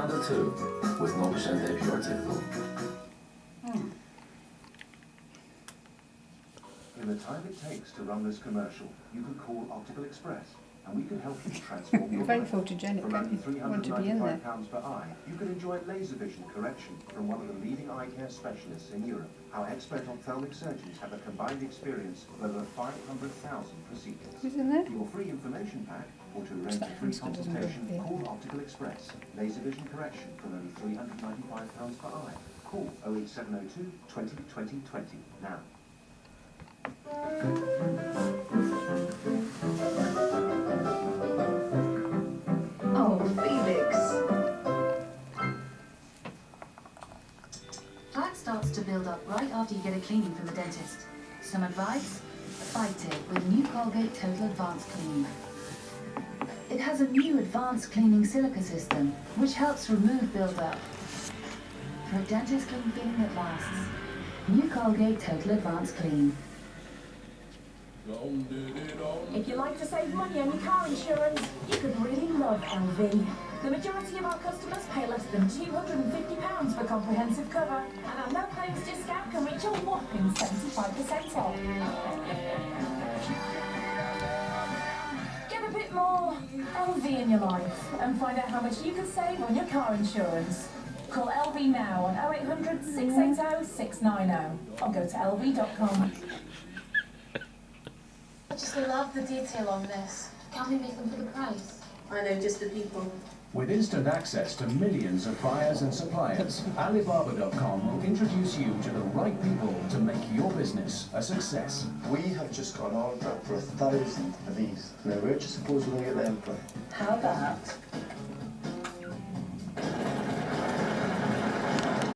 Another 2 with 0% APR typical. In the time it takes to run this commercial, you could call Optical Express, and we can help you transform your Very life. photogenic, For don't only you? Want to be in there. £395 per eye, you can enjoy laser vision correction from one of the leading eye care specialists in Europe. Our expert ophthalmic surgeons have a combined experience of over 500,000 procedures. Who's in there? For your free information pack, or to arrange a free Hamster doesn't consultation, look call Optical Express. Laser vision correction from only £395 per eye. Call 08702 20 20 20 now. Oh, Felix. Plaque starts to build up right after you get a cleaning from the dentist. Some advice? Fight it with new Colgate Total Advanced Clean. It has a new advanced cleaning silica system, which helps remove build-up. For a dentist clean feeling that lasts. New Colgate Total Advanced Clean. If you like to save money on your car insurance, you could really love LV. The majority of our customers pay less than £250 for comprehensive cover, and our no claims discount can reach a whopping 75% off. Get a bit more LV in your life and find out how much you could save on your car insurance. Call LV now on 0800 680 690 or go to lv.com. I just love the detail on this. Can't we make them for the price? I know just the people. With instant access to millions of buyers and suppliers, Alibaba.com will introduce you to the right people to make your business a success. We have just got an order for 1,000 of these. Now, where do you suppose we're going to get them from? How about